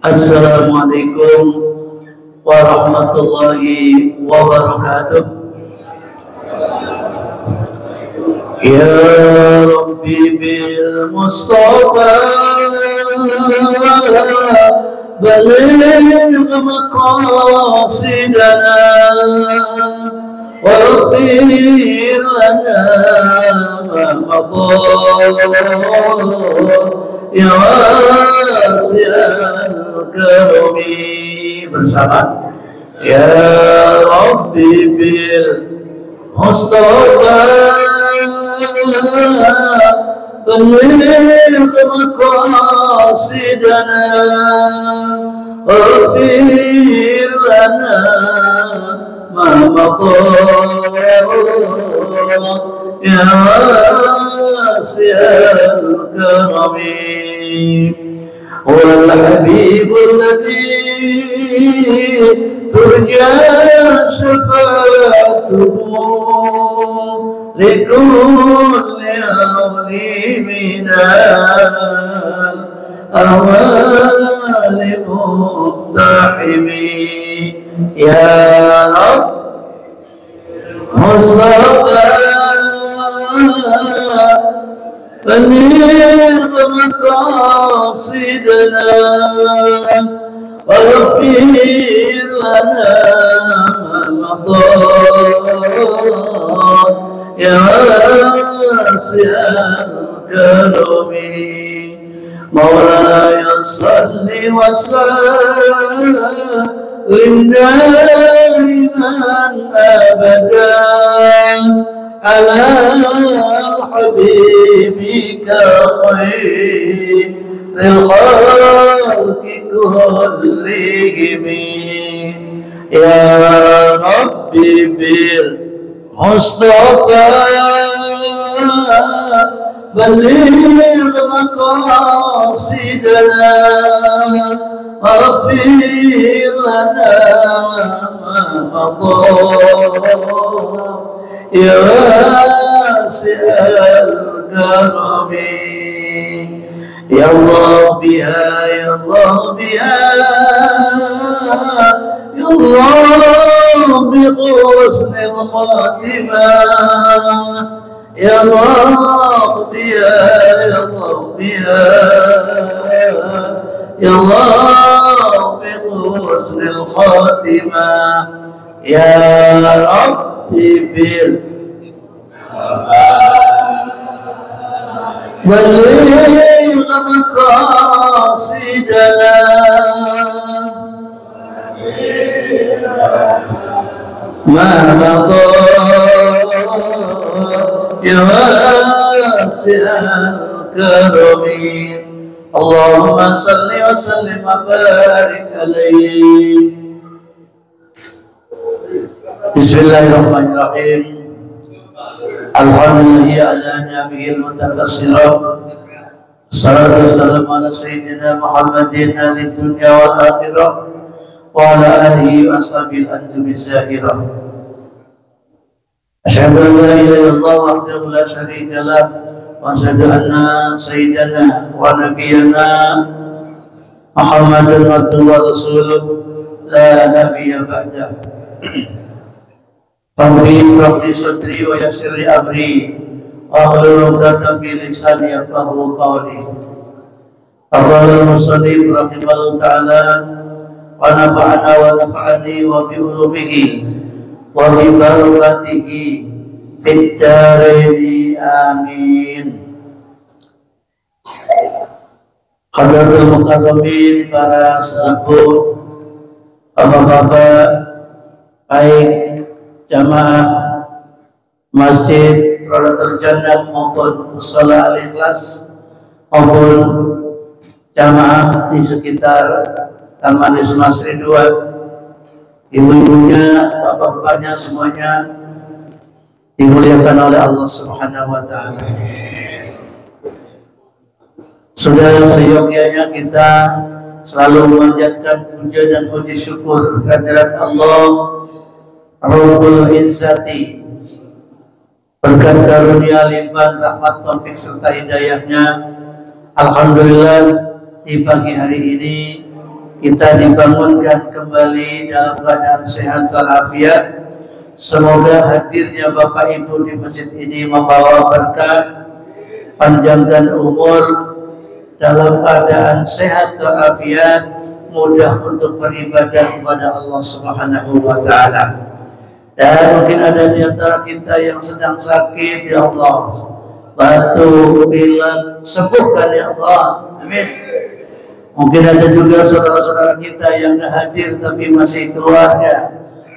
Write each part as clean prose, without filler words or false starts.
Assalamualaikum warahmatullahi wabarakatuh. Ya Rabbi bil Mustafa baligh maqasidana waghfir lana ma madha ya wasi'al karami. Bersama Ya Rabbi bil Mustafa baligh maqasidana waghfir lana ma madha ya wasi'al karami. wal habibul ladzi turja syafa'atuhu likulli awli minal awali muqtahimi. Ya Rabb Mustafa baligh maqasidana waghfir lana ma madha ya wasi'al karami. Maulaya salli wa sallim daiman abadan ala habibika khairil khalqi kullihim. Ya Rabbi bil Mustafa baligh maqasidana waghfir lana ma madha ya wasi'al karami. Ya Allah biha, ya Allah biha, ya Allah bi husnil khatimah. Ya Allah biha, ya Allah biha, ya Allah bi husnil khatimah. Ya Rabbi bil baligh maqasidana ma madha ya wasi'al karami. Allahumma salli wa sallim wa barik alaihi. Bismillahirrahmanirrahim. Alhamdulillah ala nabiyil mutakassirat. Salatu wassalamu ala sayyidina Muhammadin alid dunya wal akhirah wa ala alihi wa ashabil anjumi zahirah. Asyhadu an la ilaha illallah wahdahu la syarika lah wa asyhadu anna sayyidana wa nabiyyana Muhammadan abduhu wa rasuluh la nabiyya ba'dah. Rabbi ishrah li sadri wa yassir li amri wahlul 'uqdatam min lisani yafqahu qawli. Qala al-musannif rahimahullah ta'ala wa nafa'ana wa nafa'ani wa bi ulumihi wa bi barakatihi fid dharain amin. Hadratul mukarramin, para sesepuh, bapak-bapak, baik jamaah Masjid Rodatul Jannah maupun Mushola Al-Ikhlas maupun jamaah di sekitar Taman Wisma Ridwan, ibu-ibunya, bapak-bapaknya semuanya dimuliakan oleh Allah Subhanahu wa Ta'ala. Sudah seyogyanya kita selalu memanjatkan puja dan puji syukur kehadirat Allah Rabbul Izzati berkat karunia limpahan rahmat taufik serta hidayahnya. Alhamdulillah di pagi hari ini kita dibangunkan kembali dalam keadaan sehat walafiat. Semoga hadirnya Bapak Ibu di masjid ini membawa berkah, panjangkan umur, dalam keadaan sehat walafiat, mudah untuk beribadah kepada Allah Subhanahu wa Ta'ala. Dan mungkin ada di antara kita yang sedang sakit, ya Allah, batuk, pilek, sembuhkan ya Allah, amin. Mungkin ada juga saudara-saudara kita yang tidak hadir tapi masih keluarga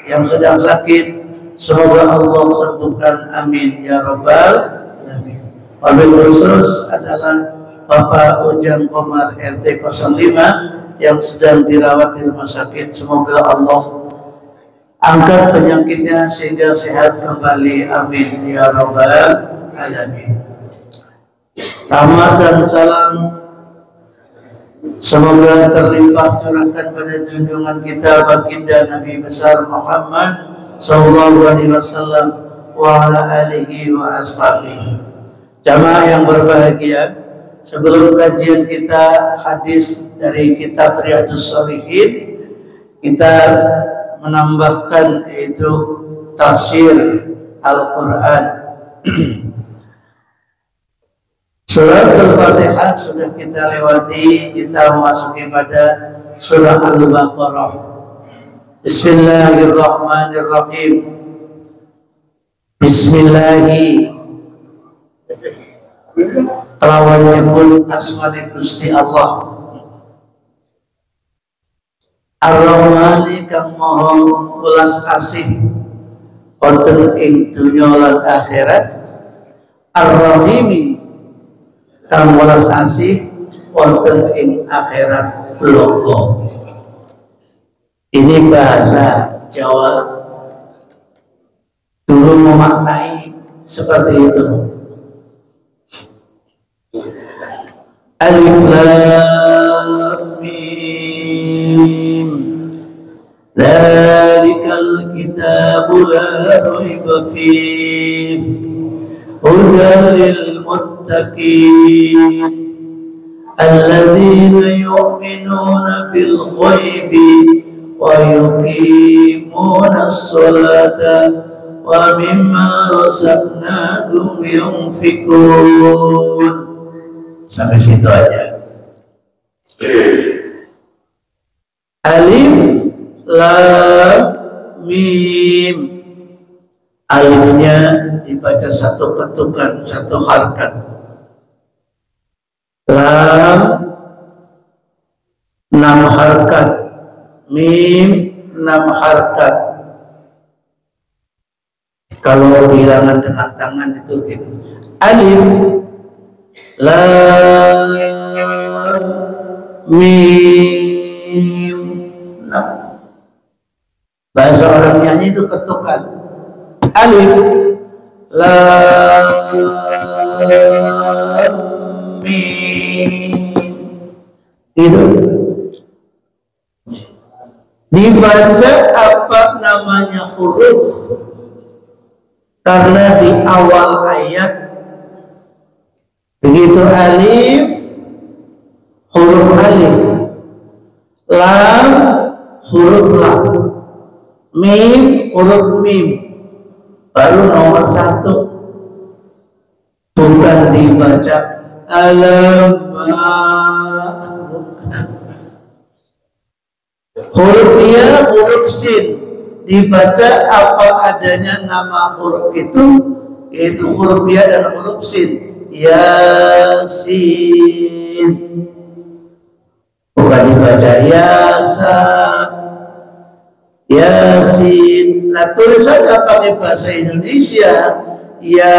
yang sedang sakit, semoga Allah sembuhkan, amin ya Rabbal alamin. Wabil khusus adalah Bapak Ujang Komar RT 05 yang sedang dirawat di rumah sakit. Semoga Allah angkat penyakitnya sehingga sehat kembali, amin ya Rabbal alamin. Rahmat dan salam semoga terlimpah curahkan pada junjungan kita baginda Nabi besar Muhammad sallallahu alaihi wasallam wa ala alihi wa ashabihi. Jamaah yang berbahagia, sebelum kajian kita hadis dari kitab Riyadhus Shalihin, kita menambahkan yaitu tafsir Al-Quran. Surat Al-Fatihah sudah kita lewati, kita memasuki pada surah Al-Baqarah. Bismillahirrahmanirrahim. Bismillahi kelawan nyebut asmani Gusti Allah. Ar-Rahmani kang maha welas asih wonten ing dunya lan akhirat. Ar-Rahimi kang welas asih wonten ing akhirat logo. Ini bahasa Jawa dulu memaknai seperti itu. Alif Lam Mim, Dzalikal kitabu la raiba fihi hudan lil muttaqin alladzina yu'minuna bil ghaibi wa yuqimuna as-salata wa mimma razaqnahum yunfikun. Sampai situ aja. Alif Lam Mim. Alifnya dibaca satu ketukan, satu harkat. Lam 6 harkat. Mim 6 harkat. Kalau bilangan dengan tangan itu gitu. Alif Lam Mim. Nah, bahasa orang nyanyi itu ketukan. Alif Lam Mim. Itu dibaca apa namanya huruf, karena di awal ayat begitu alif, huruf alif, lam, huruf lam, mim, huruf mim, baru nomor 1. Bukan dibaca alam. Huruf ya, huruf sin, dibaca apa adanya nama huruf itu, yaitu huruf ya dan huruf sin. Yasin, bukan dibaca Yasa, Yasin. Nah, tulisannya pakai bahasa Indonesia, ya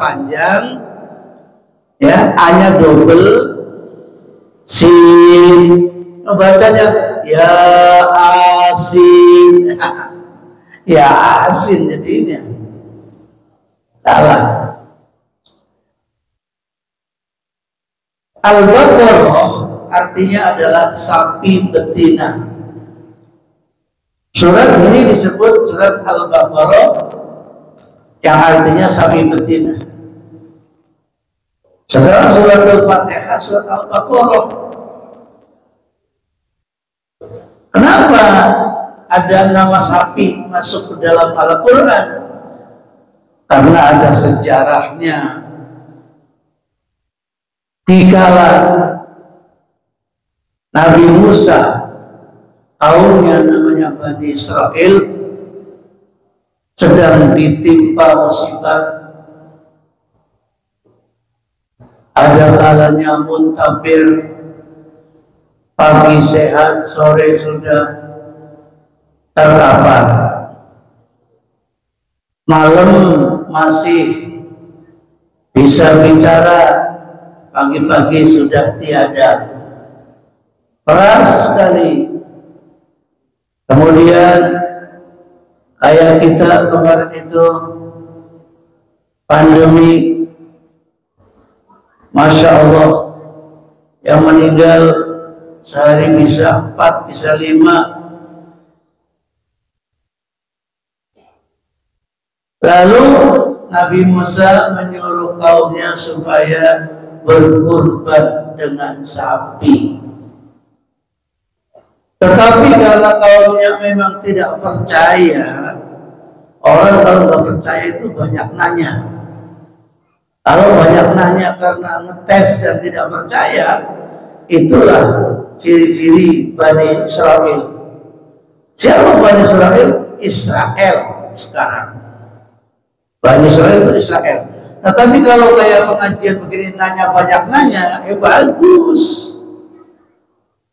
panjang, ya A-nya double, sin, bacanya ya asin. Ya asin jadinya salah. Al-Baqarah artinya adalah sapi betina. Surat ini disebut surat Al-Baqarah yang artinya sapi betina. Sekarang surat Al-Fatihah, surat Al-Baqarah. Kenapa ada nama sapi masuk ke dalam Al-Quran? Karena ada sejarahnya. Dikala Nabi Musa, kaumnya namanya Bani Israel, sedang ditimpa musibah. Ada kalanya muntabir, pagi sehat, sore sudah terkapar, malam masih bisa bicara, pagi-pagi sudah tiada. Keras sekali. Kemudian kayak kita kemarin itu pandemi, Masya Allah, yang meninggal sehari bisa 4, bisa 5. Lalu Nabi Musa menyuruh kaumnya supaya berkurban dengan sapi. Tetapi karena kaumnya memang tidak percaya, orang kalau nggak percaya itu banyak nanya. Kalau banyak nanya karena ngetes dan tidak percaya, itulah ciri-ciri Bani Israel. Siapa Bani Israel? Israel sekarang. Bani Israel itu Israel. Nah, tapi kalau kayak pengajian begini nanya banyak nanya, bagus.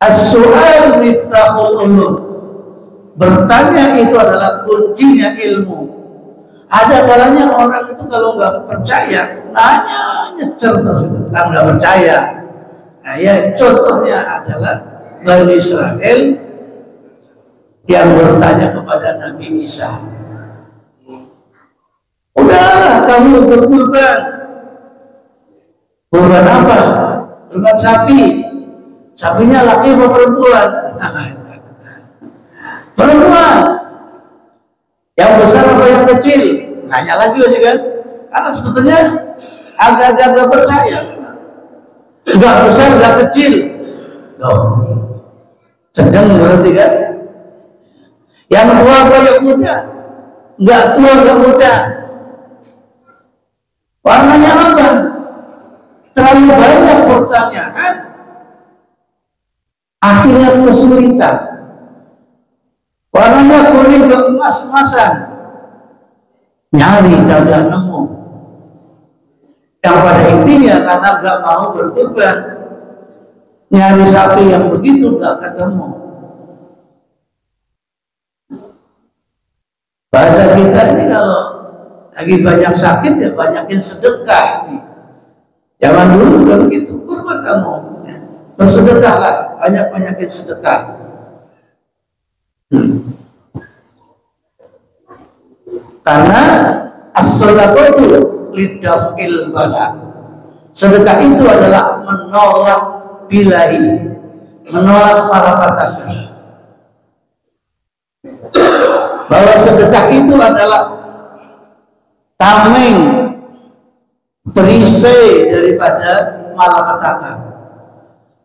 As-su'al miftahul ulum. Bertanya itu adalah kuncinya ilmu. Ada kalanya orang itu kalau nggak percaya, nanya nyecer terus, kan nggak percaya. Nah, ya contohnya adalah Bani Israel yang bertanya kepada Nabi Isa. Udahlah kamu berkurban. Kurban apa? Kurban sapi. Sapinya laki atau perempuan? Perempuan. Yang besar apa yang kecil? Nanya lagi aja kan? Karena sebetulnya agak-agak gak percaya. Gak besar, gak kecil. Loh, sedang berarti kan? Yang tua apa yang muda? Gak tua, gak muda. Warnanya apa? Terlalu banyak pertanyaan. Akhirnya kesulitan. Warnanya kuning ke emas-emasan. Nyari kagak nemu. Yang pada intinya karena gak mau berkurban, nyari sapi yang begitu gak ketemu. Bahasa kita ini kalau lagi banyak sakit ya banyakin sedekah. Zaman dulu juga begitu, kurban kamu, bersedekahlah, banyak-banyakin sedekah. Karena as-shadaqatu lidaf'il bala. Sedekah itu adalah menolak bilahi, menolak malapetaka. Bahwa sedekah itu adalah tameng, perisai daripada malapetaka.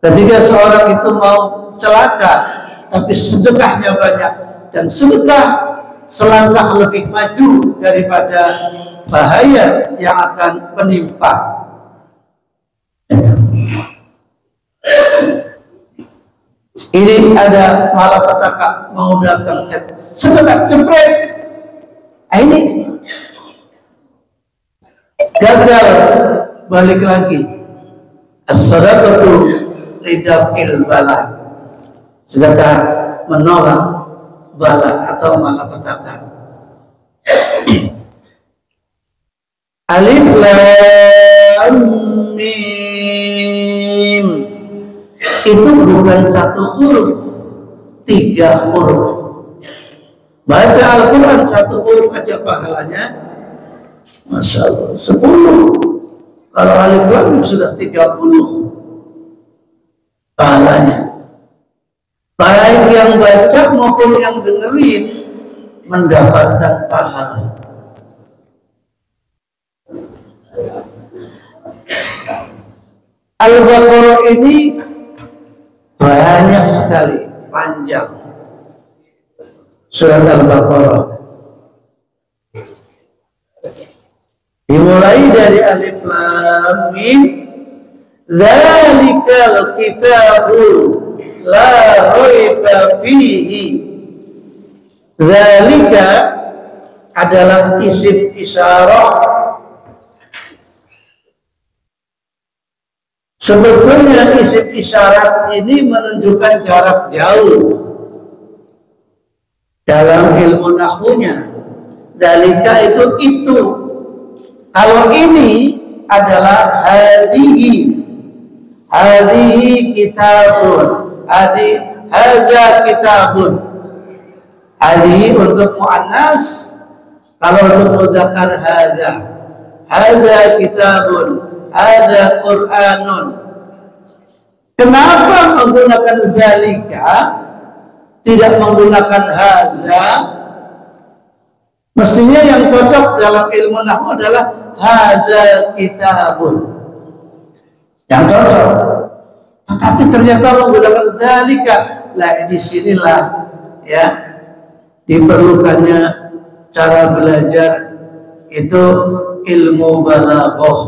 Ketika seorang itu mau celaka, tapi sedekahnya banyak, dan sedekah selangkah lebih maju daripada bahaya yang akan menimpa. Ini ada malapetaka mau datang, sedekah jepret, ini gagal, balik lagi. As-shadaqatu lidaf'il bala. Sedekah menolak bala atau malapetaka. Alif lam mim itu bukan satu huruf, 3 huruf. Baca Al-Quran 1 huruf aja pahalanya Masya Allah 10. Kalau alif lam mim sudah 30 pahalanya. Baik yang baca maupun yang dengerin mendapatkan pahala. Al-Baqarah ini banyak sekali, panjang. Surat Al-Baqarah dimulai dari Alif Lam Mim, Dzalikal kitabu la raiba fihi. Dzalika adalah isim isyarah. Sebetulnya isim isyarat ini menunjukkan jarak jauh dalam ilmu nahwunya. Dzalika itu. Kalau ini adalah hadhihi kitabun, hadza kitabun. Hadhihi untuk muannas, kalau untuk mudzakkar hadza kitabun, hadza Qur'anun. Kenapa menggunakan zalika tidak menggunakan hadza? Mestinya yang cocok dalam ilmu nahwu adalah hadza kitabun, yang cocok. Tetapi ternyata menggunakan dzalika. Lah di sinilah ya diperlukannya cara belajar itu ilmu balaghah.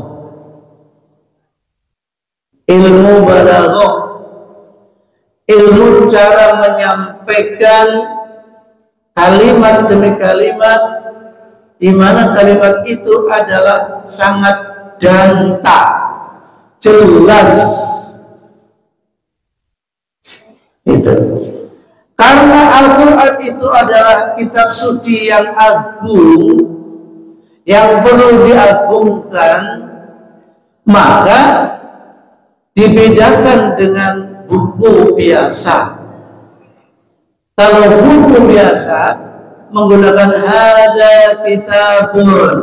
Ilmu balaghah, ilmu cara menyampaikan kalimat demi kalimat, di mana kalimat itu adalah sangat danta, jelas. Itu. Karena Al-Quran itu adalah kitab suci yang agung, yang perlu diagungkan, maka dibedakan dengan buku biasa. Kalau buku biasa menggunakan hadza kitabun,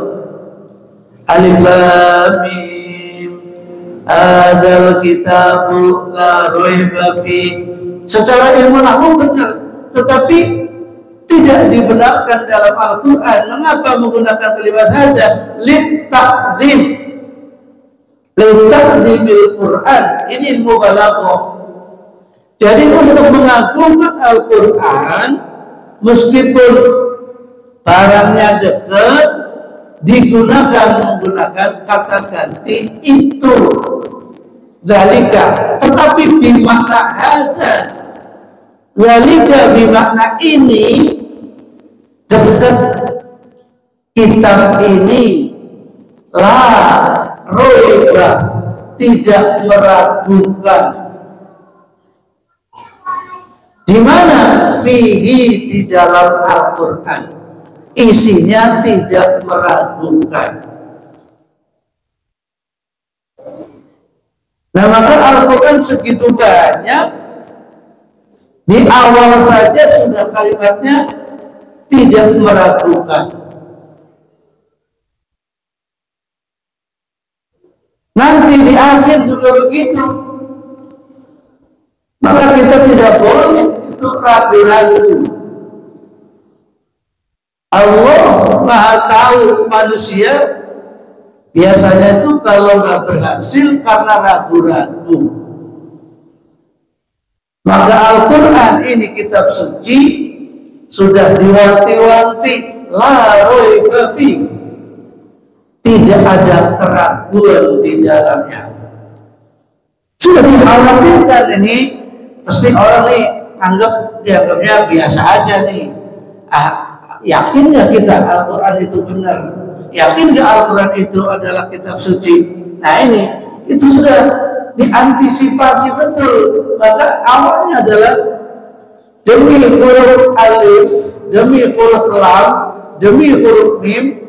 alif lam mim, hadzal kitabu la raiba fi. Secara ilmu nahwu benar, tetapi tidak dibenarkan dalam Al-Quran. Mengapa menggunakan kalimat hadza? Litta'zim, litta'zimil Quran. Ini ilmu balaghah. Jadi untuk mengagungkan Al-Quran, meskipun barangnya dekat, menggunakan kata ganti itu, zalika, tetapi bimakna hadza. Zalika bimakna ini, dekat kitab ini, la raiba, tidak meragukan. Di mana fihi, di dalam Al-Quran, isinya tidak meragukan. Nah, maka Al-Quran segitu banyak, di awal saja sudah kalimatnya tidak meragukan. Nanti di akhir juga begitu. Maka kita tidak boleh itu ragu-ragu. Allah Maha tahu manusia biasanya itu kalau nggak berhasil karena ragu-ragu. Maka Al-Quran ini kitab suci sudah diwanti-wanti, la raiba fi, tidak ada keraguan di dalamnya. Sudah dikhawatirkan ini, pasti orang nih dianggapnya biasa aja nih. Yakin nggak kita Al-Quran itu benar? Yakin nggak Al-Quran itu adalah kitab suci? Nah ini, itu sudah diantisipasi betul. Maka awalnya adalah demi huruf alif, demi huruf lam, demi huruf mim,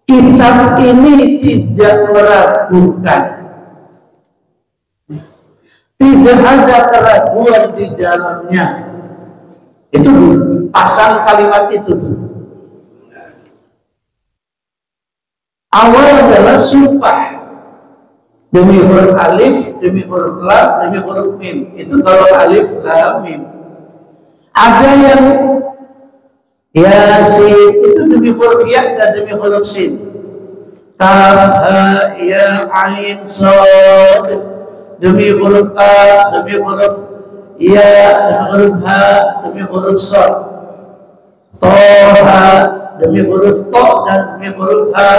kitab ini tidak meragukan. Tidak ada keraguan di dalamnya. Itu pasang kalimat itu tuh. Awal adalah sumpah demi huruf alif, demi huruf lam, demi huruf mim. Itu kalau alif, lam, mim. Ada yang Yasin itu demi huruf ya dan demi huruf sin. Kaf ha ya ain sad, demi huruf kaf, demi huruf ya, demi huruf ha, demi huruf sad. Toha, demi huruf to dan demi huruf ha.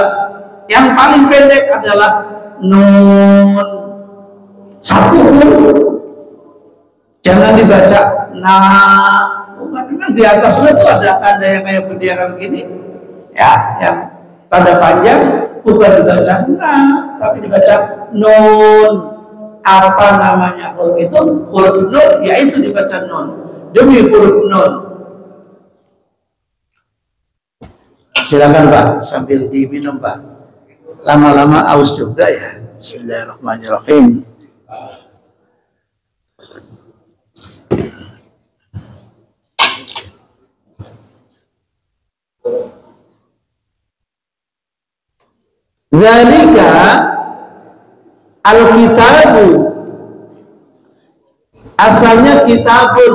Yang paling pendek adalah nun, satu huruf. Jangan dibaca bukan, memang di atasnya tuh ada tanda yang kayak bendera begini ya, yang tanda panjang bukan dibaca tapi dibaca nun. Apa namanya huruf itu? Huruf nun, yaitu dibaca nun, demi huruf nun. Silakan Pak, sambil diminum Pak, lama-lama aus juga ya. Bismillahirrahmanirrahim. Zalika al-kitabu, asalnya kitabun,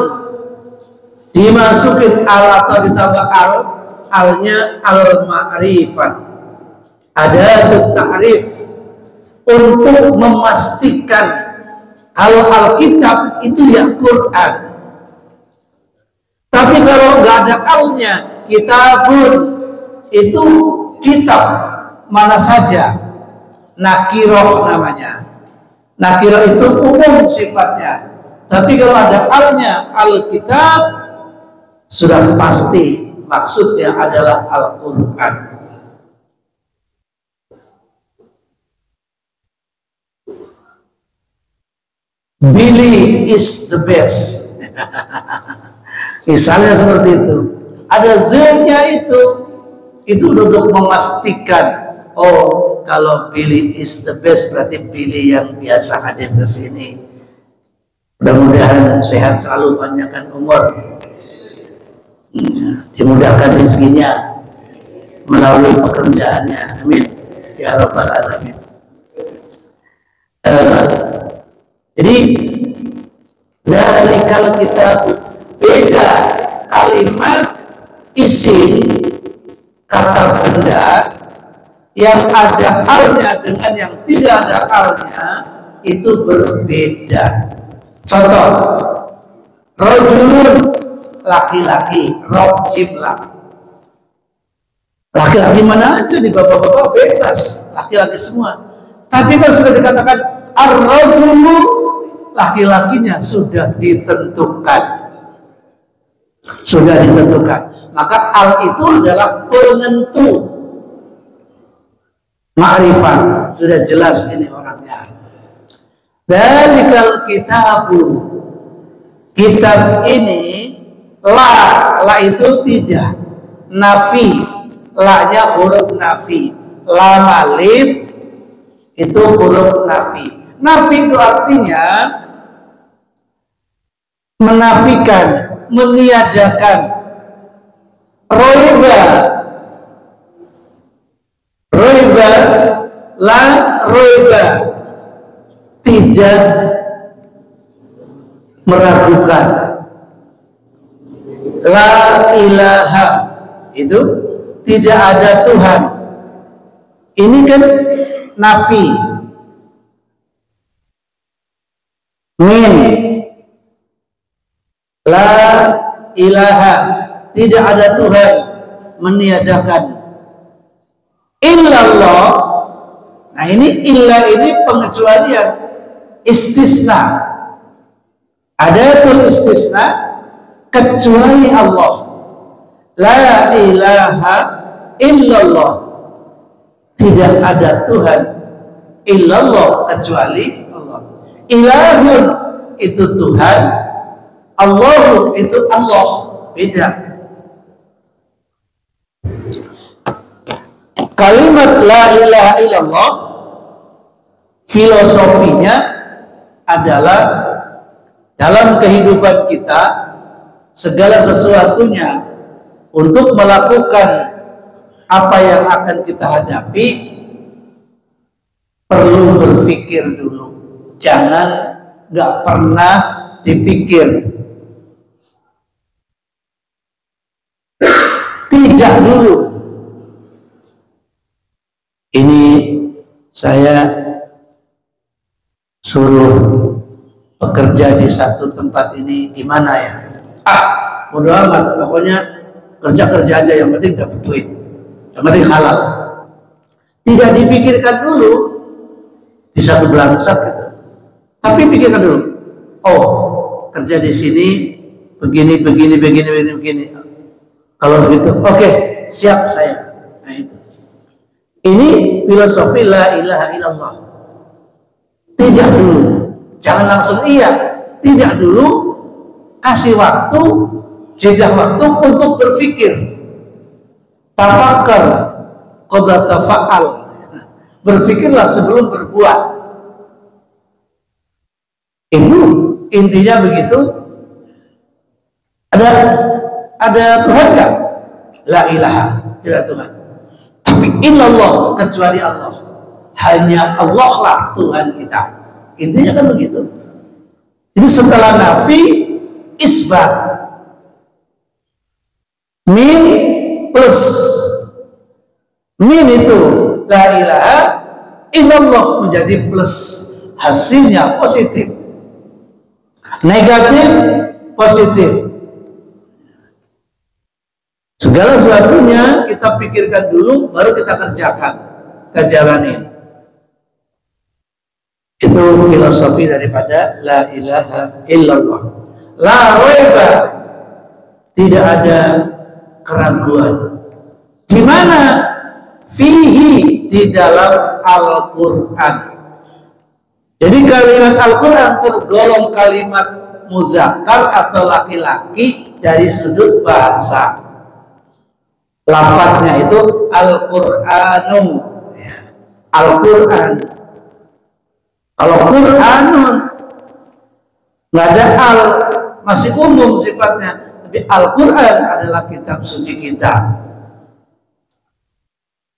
dimasukin al atau ditambah alnya al-ma'rifat, ada ta'rif untuk memastikan kalau Alkitab itu ya Quran. Tapi kalau nggak ada alnya, kitabun itu kitab mana saja, nakiroh namanya. Nakiroh itu umum sifatnya. Tapi kalau ada alnya, Alkitab, sudah pasti maksudnya adalah Al-Quran. Billy is the best. Misalnya seperti itu. Ada the-nya itu untuk memastikan, oh kalau Billy is the best berarti Billy yang biasa hadir ke sini. Mudah-mudahan sehat selalu, panjangkan umur, dimudahkan rezekinya melalui pekerjaannya, amin ya rabbal alamin. Jadi zalikal kitab, beda kalimat isim kata benda yang ada alnya dengan yang tidak ada alnya itu berbeda. Contoh, rojulun, laki-laki, rob jimlah, laki-laki mana aja di bapak-bapak bebas, laki-laki semua. Tapi kalau sudah dikatakan ar-rojulu, laki-lakinya sudah ditentukan, maka al itu adalah penentu ma'rifat, sudah jelas ini orangnya. Dalikal kitabu, kitab ini la itu tidak, nafi, la-nya huruf nafi, lam alif itu huruf nafi. Nafi itu artinya menafikan, meniadakan. Roiba, la roiba, tidak meragukan. La ilaha, itu tidak ada Tuhan. Ini kan nafi. Min, la ilaha, tidak ada Tuhan, meniadakan. Illallah, nah ini illa ini pengecualian, istisna. Ada tuh istisna, kecuali Allah. La ilaha illallah, tidak ada Tuhan illallah kecuali Allah. Ilahun itu Tuhan, Allahu itu Allah, beda. Kalimat la ilaha illallah filosofinya adalah dalam kehidupan kita segala sesuatunya untuk melakukan apa yang akan kita hadapi perlu berpikir dulu. Jangan nggak pernah dipikir. Tidak dulu. Ini saya suruh bekerja di satu tempat ini, gimana ya? Bodo amat, pokoknya kerja aja, yang penting dapat duit, yang penting halal. Tidak dipikirkan dulu, bisa kebelangsak gitu. Tapi pikirkan dulu, oh kerja di sini begini. Kalau begitu, oke, siap saya. Nah itu. Ini filosofi la ilaha illallah. Tidak dulu, jangan langsung iya. Tidak dulu, kasih waktu, jeda waktu untuk berpikir. Tafakkar qabla tafa'al. Berpikirlah sebelum berbuat. Itu intinya begitu. Ada Tuhan enggak? La ilaha, tidak Tuhan. Tapi illallah, kecuali Allah. Hanya Allah lah Tuhan kita. Intinya kan begitu. Jadi setelah nafi, isbat. Min plus. Min itu la ilaha illallah menjadi plus. Hasilnya positif. Negatif, positif. Segala sesuatunya kita pikirkan dulu, baru kita kerjakan, kita jalani. Itu filosofi daripada la ilaha illallah. La raiba, tidak ada keraguan. Di mana? Fihi, di dalam Al-Quran. Jadi kalimat Al-Quran tergolong kalimat muzakkar atau laki-laki dari sudut bahasa. Lafadznya itu Al-Qur'anu, ya. Al-Quran. Kalau Qur'anun nggak ada al, masih umum sifatnya. Tapi Al-Quran adalah kitab suci kita.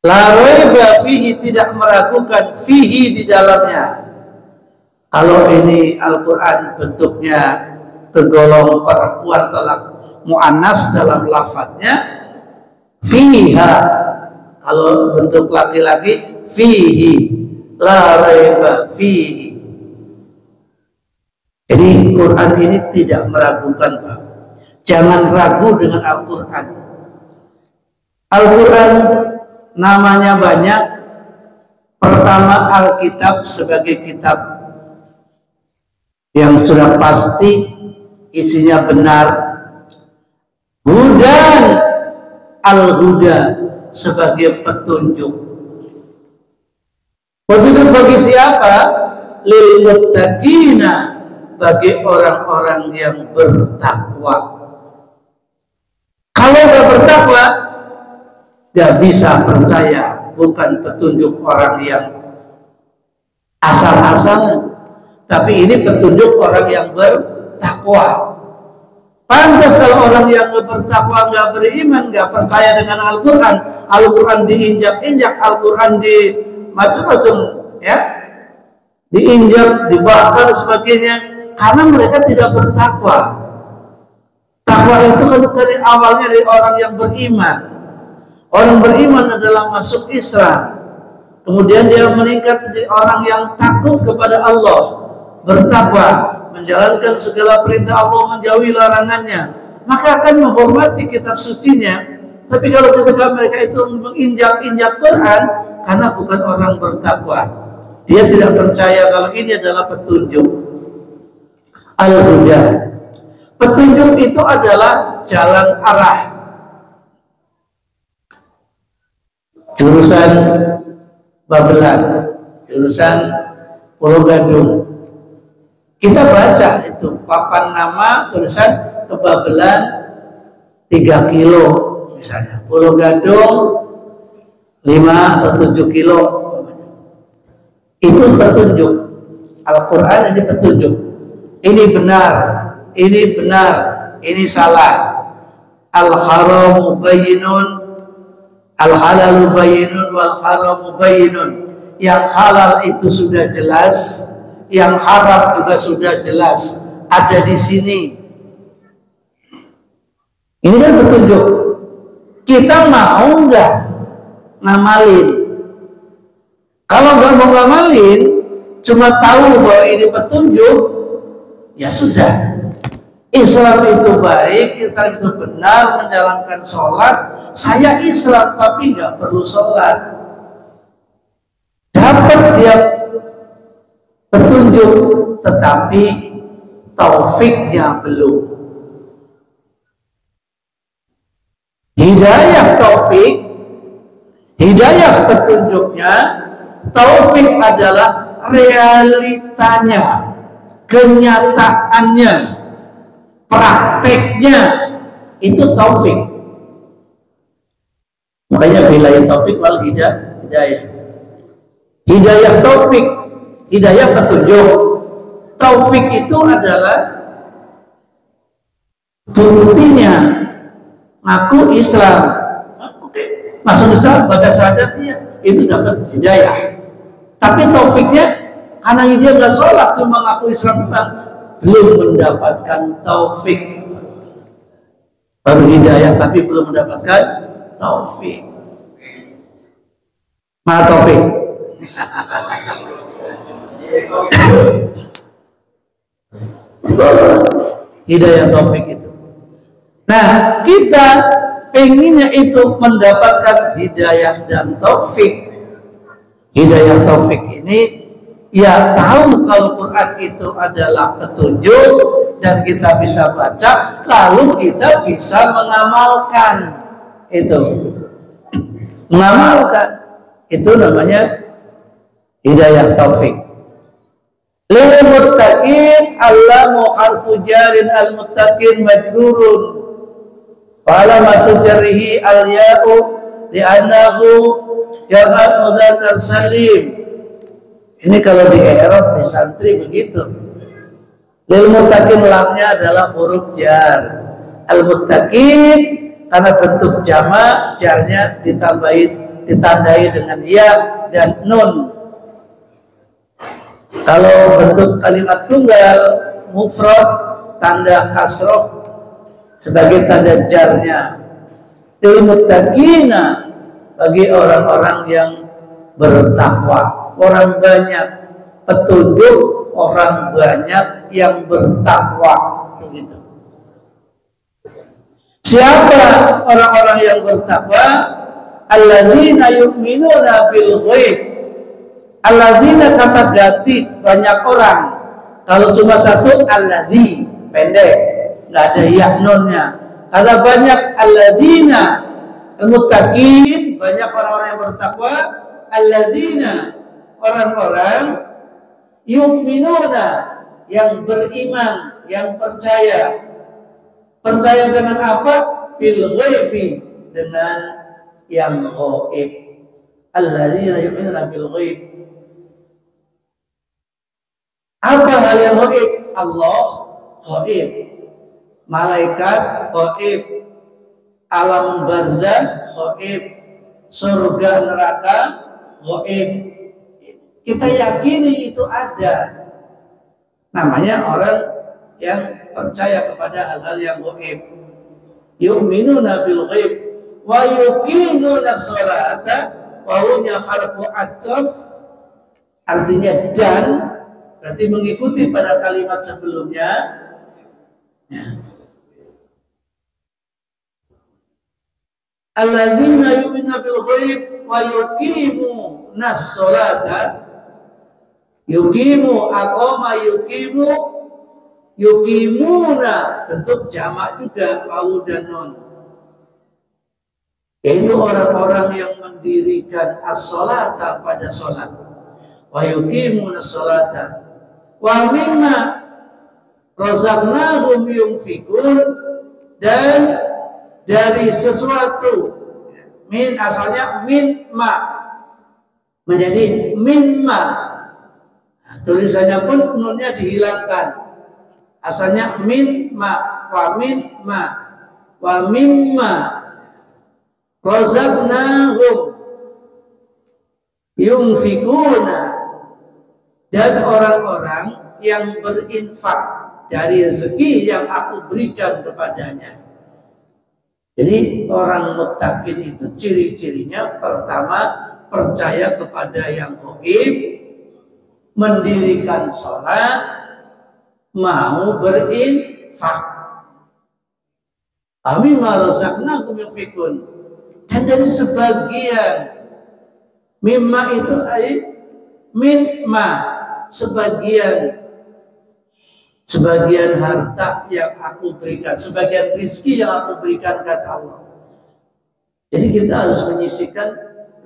La raiba fihi, tidak meragukan fihi, di dalamnya. Kalau ini Al-Quran bentuknya tergolong perempuan atau mu'annas dalam lafadznya, fiha. Kalau bentuk laki-laki, fihi. La raiba fihi. Jadi Quran ini tidak meragukan, Pak. Jangan ragu dengan Al-Quran. Al-Quran namanya banyak. Pertama, Alkitab sebagai kitab yang sudah pasti isinya benar. Hudan, Al-Huda sebagai petunjuk. Petunjuk bagi siapa? Lil muttaqina, bagi orang-orang yang bertakwa. Kalau nggak bertakwa, nggak bisa percaya. Bukan petunjuk orang yang asal-asalan, tapi ini petunjuk orang yang bertakwa. Pantas kalau orang yang bertakwa nggak beriman, nggak percaya dengan Al-Quran. Al-Quran diinjak-injak, Al-Quran di macam-macam, ya, diinjak, dibakar, sebagainya, karena mereka tidak bertakwa. Takwa itu kan dari awalnya dari orang yang beriman. Orang beriman adalah masuk Islam, kemudian dia meningkat menjadi orang yang takut kepada Allah, bertakwa, menjalankan segala perintah Allah, menjauhi larangannya, maka akan menghormati kitab sucinya. Tapi kalau ketika mereka itu menginjak-injak Quran, karena bukan orang bertakwa, dia tidak percaya kalau ini adalah petunjuk. Al-Huda, petunjuk itu adalah jalan arah. Jurusan Babelan, jurusan Pulau Gadung. Kita baca itu papan nama tulisan ke Babelan 3 kilo misalnya, Pulau Gadung 5 atau 7 kilo. Itu petunjuk. Al-Quran ini petunjuk. Ini benar, ini salah. Al-haramu bayyinun, al-halalu bayyinun, wal haramu bayyinun. Yang halal itu sudah jelas, yang haram juga sudah jelas, ada di sini. Ini kan petunjuk. Kita mau nggak ngamalin? Kalau nggak mau ngamalin, cuma tahu bahwa ini petunjuk, ya sudah. Islam itu baik, Islam itu benar, menjalankan sholat. Saya Islam tapi nggak perlu sholat. Dapat dia petunjuk, tetapi taufiknya belum. Hidayah taufik, hidayah petunjuknya, taufik adalah realitanya, kenyataannya, prakteknya, itu taufik. Makanya billahi taufik wal hidayah. Hidayah taufik, hidayah petunjuk. Taufik itu adalah buktinya aku Islam. Oke, masuk Islam, baca syahadat, ya, itu dapat hidayah. Tapi taufiknya, karena dia nggak sholat, cuma ngaku Islam, belum mendapatkan taufik. Baru hidayah, tapi belum mendapatkan taufik. Mana taufik? Hidayah taufik itu. Nah, kita pengennya itu mendapatkan hidayah dan taufik. Hidayah taufik ini, ya tahu kalau Quran itu adalah petunjuk dan kita bisa baca, lalu kita bisa mengamalkan itu. Mengamalkan itu namanya hidayah taufik. Lil muttaqin, allamu harfu jarin, al muttaqin majrurun. Alamatu jarrihi al-ya'u li'annahu jamak mudzakkar salim. Ini kalau di i'rab di santri begitu. Lil muttaqin, lamnya adalah huruf jar. Al muttaqin karena bentuk jamak, jarnya ditandai dengan ya dan nun. Kalau bentuk kalimat tunggal mufrad, tanda kasroh sebagai tanda jarnya. Lil muttaqina, bagi orang-orang yang bertakwa. Orang banyak petunjuk, orang banyak yang bertakwa. Begitu. Siapa orang-orang yang bertakwa? Alladzina yu'minuna bil ghaib. Alladzina kata ganti banyak orang. Kalau cuma satu alladzi pendek, nggak ada ya nunnya. Karena banyak alladzina al-muttaqin, banyak orang-orang yang bertakwa. Alladzina, orang-orang yu'minuna, yang beriman, yang percaya. Percaya dengan apa? Bil ghaibi, dengan yang ghaib. Alladzina yu'minuna bil ghaib. Apa hal yang ghaib? Allah ghaib, malaikat ghaib, alam barzakh ghaib, surga neraka ghaib. Kita yakini itu ada. Namanya orang yang percaya kepada hal-hal yang ghaib. Yu'minuna bil ghaib wa yuqimuna sholata, wawunya harfu ataf, artinya dan, berarti mengikuti pada kalimat sebelumnya. Ya. Alladzina yu'minuna bil ghaib wa yuqimuna sholata. Yuqimu, aqama, yuqimu, yuqimuna, bentuk jamak juga, wawu dan nun. Yaitu orang-orang yang mendirikan as-sholata pada sholat. Wa yuqimuna sholata. Wa mimma razaqnahum yunfikun, dan dari sesuatu, min asalnya min ma menjadi min ma. Tulisannya pun nunnya dihilangkan. Asalnya min ma, wa min ma, wa mimma razaqnahum yunfikuna, dan orang-orang yang berinfak dari rezeki yang aku berikan kepadanya. Jadi orang muttaqin itu ciri-cirinya, pertama percaya kepada yang gaib, mendirikan sholat, mau berinfak. Amin marozaknakum yunfikun. Dan dari sebagian mimma itu mimma sebagian harta yang aku berikan, sebagian rizki yang aku berikan, kata Allah. Jadi kita harus menyisihkan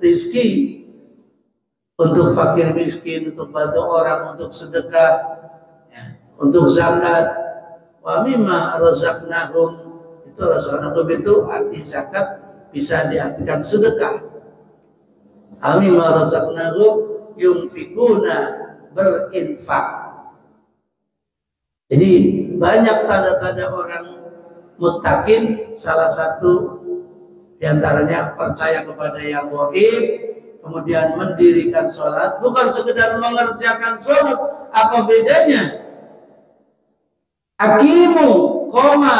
rizki untuk fakir miskin, untuk bantu orang, untuk sedekah, ya, untuk zakat. Wa mimma razaqnahum, itu razaqnahum itu arti zakat bisa diartikan sedekah. Wa mimma razaqnahum yunfikuna, berinfak. Jadi banyak tanda-tanda orang muttaqin, salah satu diantaranya percaya kepada yang gaib, kemudian mendirikan sholat, bukan sekedar mengerjakan sholat. Apa bedanya? Akimu, koma,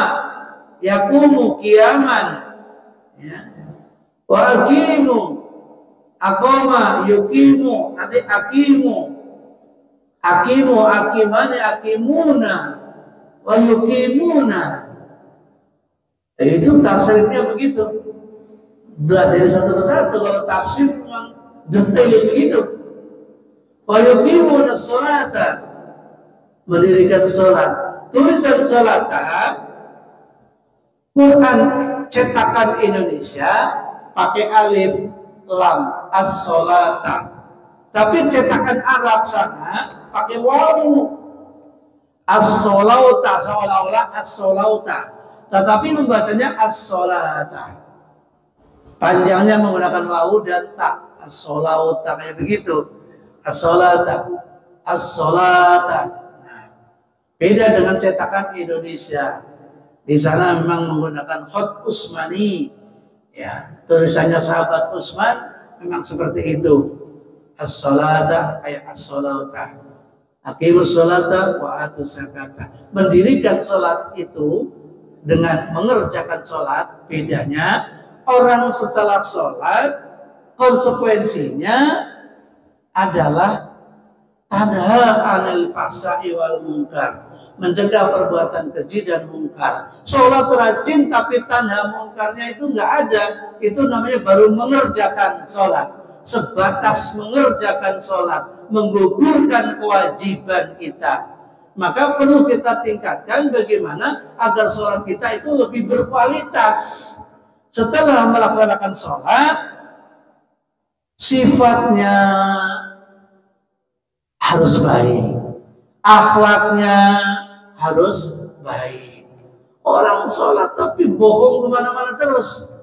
yakumu, kiaman, ya. Wa akimu, akoma, yukimu, nanti akimu, akimani, akimuna, wa yukimuna. Itu tafsirnya begitu. Belajar satu persatu. Kalau tafsir memang detail begitu. Wa yukimuna sholata, mendirikan sholat. Tulisan sholata, Quran cetakan Indonesia pakai alif lam, as-sholata. Tapi cetakan Arab sana pakai wawu, as-solauta, seolah-olah as-solauta, tetapi membacanya as-solata. Panjangnya menggunakan wawu dan tak, as-solauta, kayak begitu. As-solata, as-solata. Nah, beda dengan cetakan Indonesia. Di sana memang menggunakan khot Utsmani, ya, tulisannya sahabat Utsman memang seperti itu. As-solata kayak as-solauta. Aqimus sholata wa atuz zakata. Mendirikan sholat itu dengan mengerjakan sholat, bedanya orang setelah sholat konsekuensinya adalah tanha anil fahsya'i wal munkar, mencegah perbuatan keji dan mungkar. Sholat rajin tapi tanha mungkarnya itu nggak ada, itu namanya baru mengerjakan sholat. Sebatas mengerjakan sholat, menggugurkan kewajiban kita, maka perlu kita tingkatkan bagaimana agar sholat kita itu lebih berkualitas. Setelah melaksanakan sholat, sifatnya harus baik, akhlaknya harus baik. Orang sholat tapi bohong kemana-mana terus.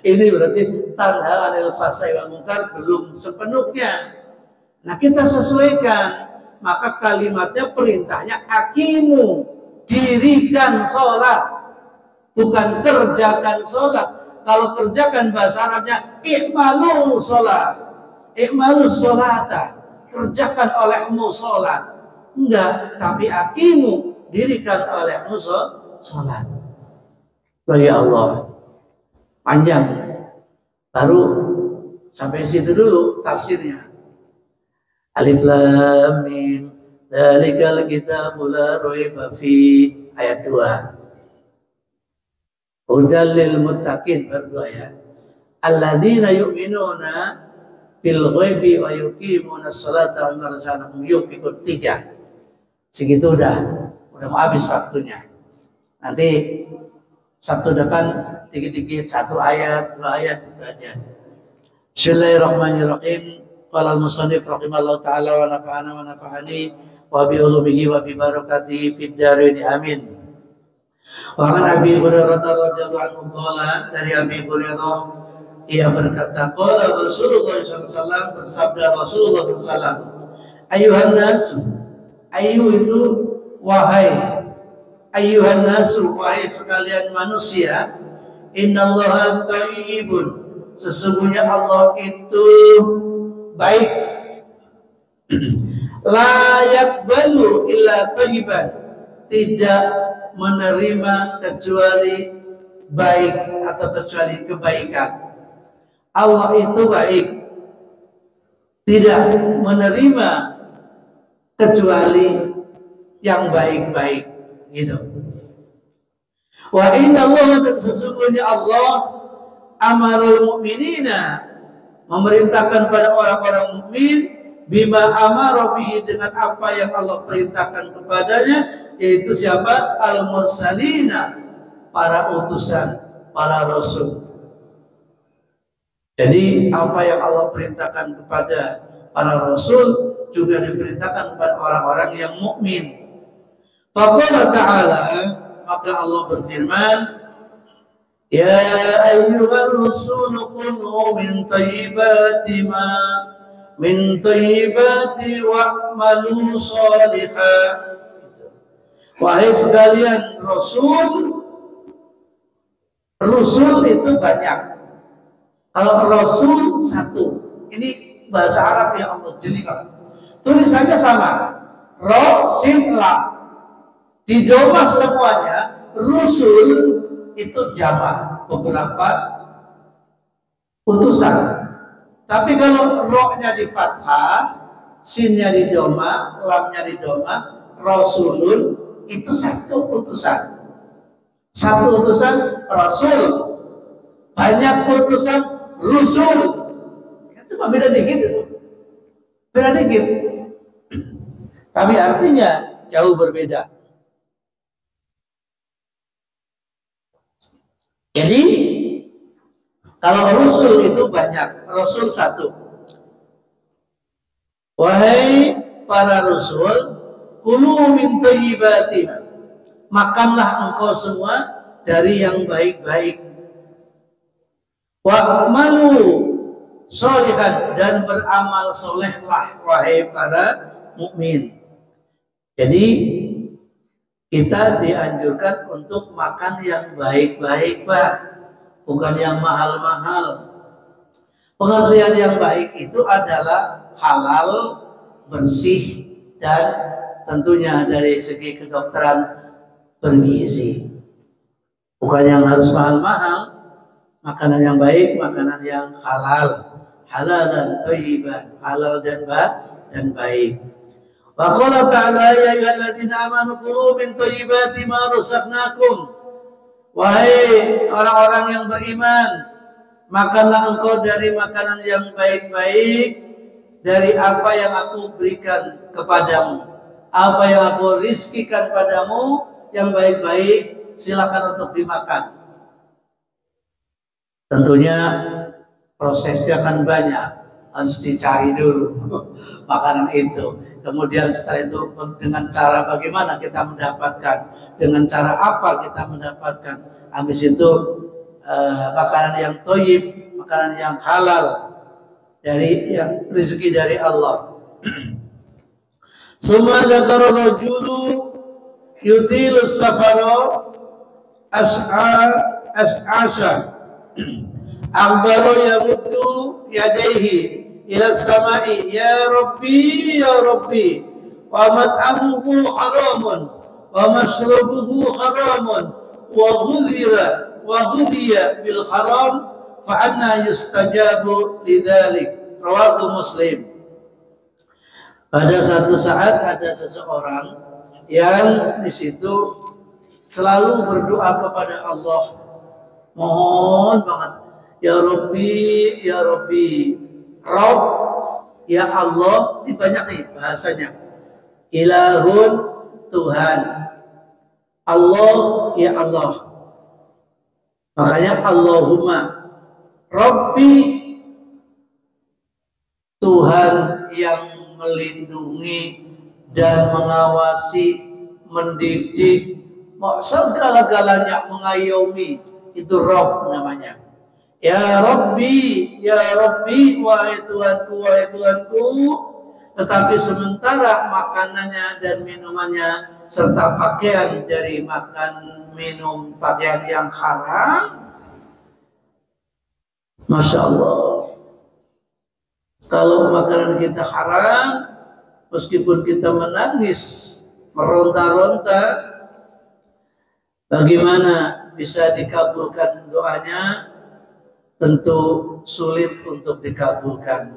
Ini berarti tanha anil fahsya'i wal munkar belum sepenuhnya. Nah, kita sesuaikan. Maka kalimatnya, perintahnya akimu, dirikan sholat, bukan kerjakan sholat. Kalau kerjakan bahasa Arabnya i'malu sholat, i'malu sholata, kerjakan olehmu sholat. Enggak, tapi akimu, dirikan olehmu sholat. Ya Allah, panjang. Baru sampai situ dulu tafsirnya. Alif lam mim, dzalikal kitabul la raiba fi, ayat 2. Hudal lil muttaqin, berdua ya. Alladzina yu'minuna bil ghaibi wa yuqimuna sholata wa mimma razaqnahum yunfiqun, 3. Segitu udah mau habis waktunya. Nanti Sabtu depan dikit-dikit 1 ayat, 2 ayat, itu aja. Bismillahirrahmanirrahim. Qala al-musannif rahimallahu ta'ala wa nafa'ana wa nafa'ani wa bi ulumihi wa bi barakatihi fid dharain, amin. Wa an Abi Hurairah radhiyallahu anhu qala, dari Abi Hurairah ia berkata, qala Rasulullah sallallahu alaihi wasallam, bersabda Rasulullah sallallahu alaihi wasallam, ayuhan nas, ayu itu wahai, ayuhan nas, wahai sekalian manusia, innallaha thayyibun, sesungguhnya Allah itu baik, layak balu illa thayyiban, tidak menerima kecuali baik atau kecuali kebaikan. Allah itu baik, tidak menerima kecuali yang baik-baik gitu. Wa inna Allah, dan sesungguhnya Allah amarul mu'minina, memerintahkan pada orang-orang mukmin, bima amara bihi, dengan apa yang Allah perintahkan kepadanya, yaitu siapa? Al-mursalina, para utusan, para rasul. Jadi apa yang Allah perintahkan kepada para rasul juga diperintahkan kepada orang-orang yang mukmin. Faqala ta'ala, maka Allah berfirman, ya ayyuhar rasul kunu min thayyibati wa'malu shalihah. Wahai sekalian rasul itu banyak. Kalau rasul satu, ini bahasa Arab ya Allah jelikan. Tulisannya sama, ro sin la. Di domah semuanya rusul itu jamak, beberapa utusan. Tapi kalau ro-nya di fathah, sinnya di domah, lamnya di domah, rasulun itu satu utusan. Satu utusan rasul, banyak utusan rusul. Cuma beda dikit itu. Beda dikit. Tapi artinya jauh berbeda. Jadi kalau rasul itu banyak, rasul satu. Wahai para rasul, kulu min thayyibati, makanlah engkau semua dari yang baik-baik. Wa'malu sholihan, dan beramal solehlah wahai para mukmin. Jadi kita dianjurkan untuk makan yang baik-baik, Pak, bukan yang mahal-mahal. Pengertian yang baik itu adalah halal, bersih, dan tentunya dari segi kedokteran bergizi. Bukan yang harus mahal-mahal. Makanan yang baik, makanan yang halal, halalan thayyiban, halal dan baik. Wa qala ta'ala ya ayyuhalladzina amanu kulu min thayyibati ma razaqnakum. Wahai orang-orang yang beriman, makanlah engkau dari makanan yang baik-baik, dari apa yang aku berikan kepadamu, apa yang aku rizkikan padamu yang baik-baik, silakan untuk dimakan. Tentunya prosesnya kan banyak, harus dicari dulu makanan itu. Kemudian setelah itu dengan cara bagaimana kita mendapatkan, dengan cara apa kita mendapatkan. Habis itu makanan yang thayyib, makanan yang halal, dari yang rezeki dari Allah. Summa dzakara rajulu yutilu safara as'asha akhbaru yamuddu yadayhi ila samai ya rabbi wa mat'amuhu haramun wa mashrabuhu haramun wa ghudhiya bil haram fa anna yustajabu lidzalik. Rawahu Muslim. Pada satu saat ada seseorang yang di situ selalu berdoa kepada Allah, mohon banget, ya Rabbi, Rabb, ya Allah, ini banyak nih bahasanya. Ilahun, Tuhan. Allah, ya Allah. Makanya Allahumma. Rabbi, Tuhan yang melindungi dan mengawasi, mendidik, segala-galanya mengayomi. Itu Rabb namanya. Ya Rabbi, wahai Tuhanku, Tetapi sementara makanannya dan minumannya serta pakaian dari makan minum pakaian yang haram, Masya Allah, kalau makanan kita haram, meskipun kita menangis, meronta-ronta, bagaimana bisa dikabulkan doanya? Tentu sulit untuk dikabulkan.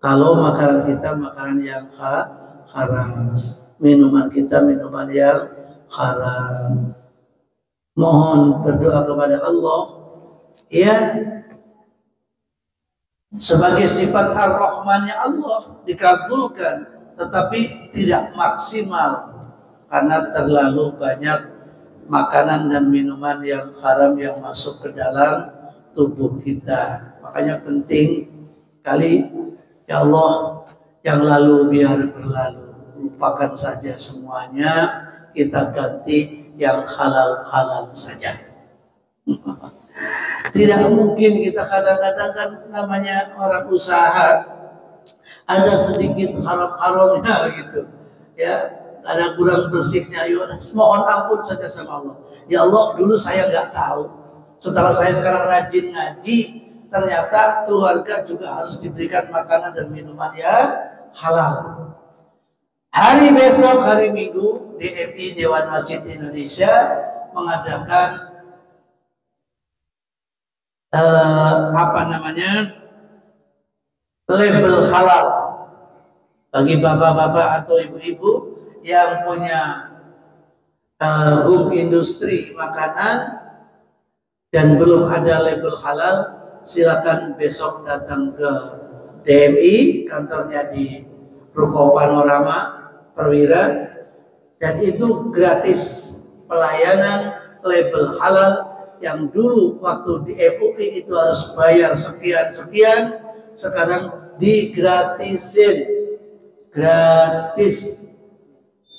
Kalau makanan kita makanan yang haram, minuman kita minuman yang haram. Mohon berdoa kepada Allah ya, sebagai sifat ar-Rahmannya Allah dikabulkan, tetapi tidak maksimal karena terlalu banyak makanan dan minuman yang haram yang masuk ke dalam tubuh kita. Makanya penting kali, ya Allah, yang lalu biar berlalu, lupakan saja semuanya, kita ganti yang halal-halal saja. Tidak mungkin kita kadang-kadang kan namanya orang usaha, ada sedikit haram-haramnya gitu ya, ada kurang bersihnya, ya mohon ampun saja sama Allah. Ya Allah, dulu saya nggak tahu, setelah saya sekarang rajin ngaji, ternyata keluarga juga harus diberikan makanan dan minuman yang halal. Hari besok, hari Minggu, DMI Dewan Masjid Indonesia mengadakan label halal bagi bapak-bapak atau ibu-ibu yang punya home industri makanan dan belum ada label halal. Silakan besok datang ke DMI, kantornya di Ruko Panorama Perwira, dan itu gratis pelayanan label halal. Yang dulu waktu di MUI itu harus bayar sekian-sekian, sekarang digratisin, gratis.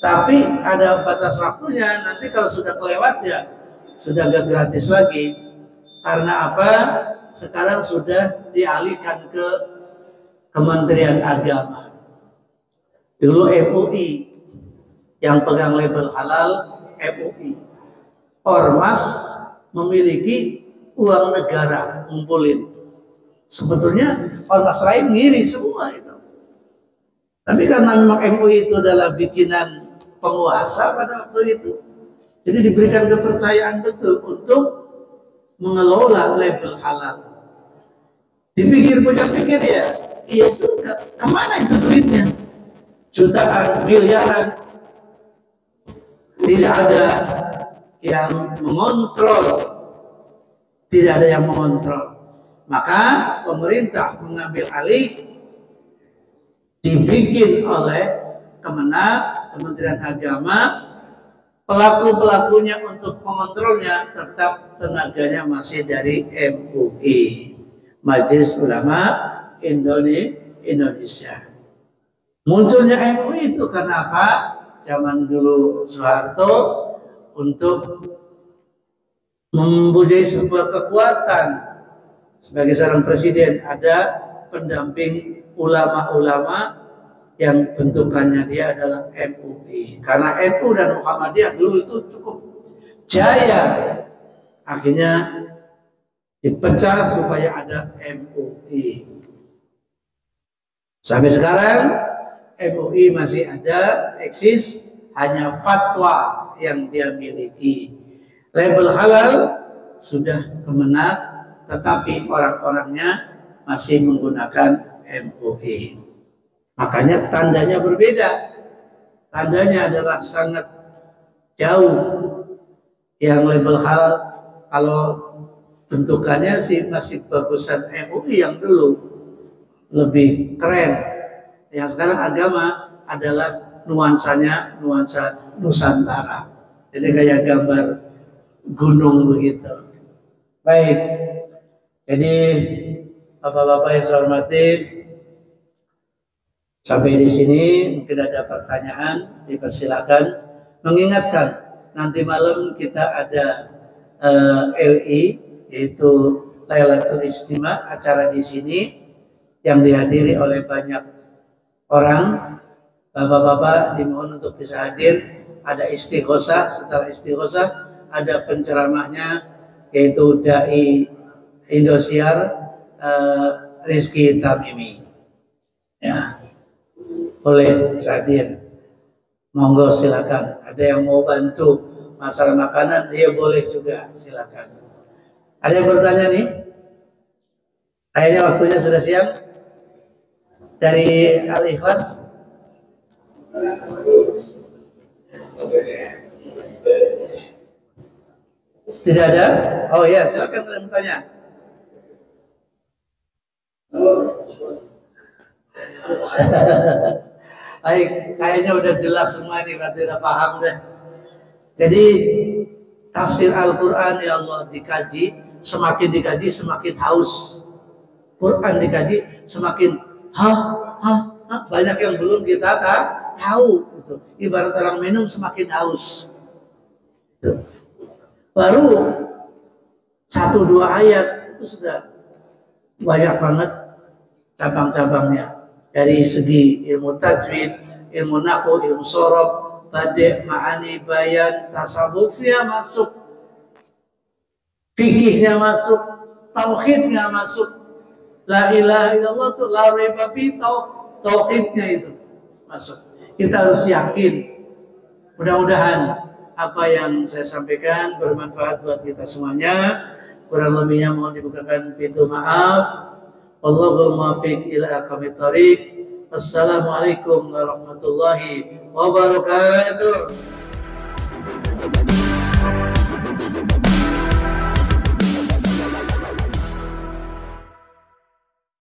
Tapi ada batas waktunya, nanti kalau sudah kelewat ya sudah gak gratis lagi. Karena apa? Sekarang sudah dialihkan ke Kementerian Agama. Dulu MUI yang pegang label halal, MUI. Ormas memiliki uang negara ngumpulin. Sebetulnya ormas lain ngiri semua itu. Tapi karena memang MUI itu adalah bikinan penguasa pada waktu itu, jadi diberikan kepercayaan betul untuk mengelola label halal. Dipikir-pikir ya, iya juga, kemana itu duitnya? Jutaan, miliaran. Tidak ada yang mengontrol, tidak ada yang mengontrol. Maka pemerintah mengambil alih, dibikin oleh Kemenak, Kementerian Agama. Pelaku-pelakunya untuk mengontrolnya tetap tenaganya masih dari MUI, Majelis Ulama Indonesia. Munculnya MUI itu karena apa? Zaman dulu Soeharto untuk mempunyai sebuah kekuatan sebagai seorang presiden, ada pendamping ulama-ulama yang bentukannya dia adalah MUI. Karena NU dan Muhammadiyah dulu itu cukup jaya, akhirnya dipecah supaya ada MUI. Sampai sekarang MUI masih ada, eksis, hanya fatwa yang dia miliki. Label halal sudah Kemenak, tetapi orang-orangnya masih menggunakan MUI. Makanya tandanya berbeda. Tandanya adalah sangat jauh. Yang label halal, kalau bentukannya sih masih bagusan MUI yang dulu, lebih keren. Yang sekarang agama adalah nuansanya nuansa Nusantara. Jadi kayak gambar gunung begitu. Baik. Jadi bapak-bapak yang saya hormati, sampai di sini mungkin ada pertanyaan, dipersilakan. Mengingatkan nanti malam kita ada LI, yaitu Lailatul Istimewa, acara di sini yang dihadiri oleh banyak orang. Bapak-bapak dimohon untuk bisa hadir. Ada istighosah, setelah istighosah ada penceramahnya, yaitu Dai Indosiar Rizky Tamimi. Ya, boleh hadir. Monggo silakan. Ada yang mau bantu masalah makanan, dia boleh juga, silakan. Ada yang bertanya nih? Kayaknya waktunya sudah siang. Dari Al-Ikhlas. Tidak ada? Oh ya, silakan kalian bertanya. Baik, kayaknya udah jelas semua nih, berarti udah paham deh. Jadi tafsir Al-Quran ya Allah dikaji, semakin dikaji semakin haus. Quran dikaji semakin banyak yang belum kita tahu. Gitu. Ibarat orang minum semakin haus. Gitu. Baru 1-2 ayat itu sudah banyak banget cabang-cabangnya. Dari segi ilmu tajwid, ilmu nahwu, ilmu sorof, badi', ma'ani, bayan, tasawufnya masuk, fikihnya masuk, tauhidnya masuk. La ilaha illallah itu la raiba fi, tauhidnya itu masuk. Kita harus yakin. Mudah-mudahan apa yang saya sampaikan bermanfaat buat kita semuanya. Kurang lebihnya mohon dibukakan pintu maaf. Wallahul muwaffiq ila aqwamit thoriq. Assalamualaikum warahmatullahi wabarakatuh.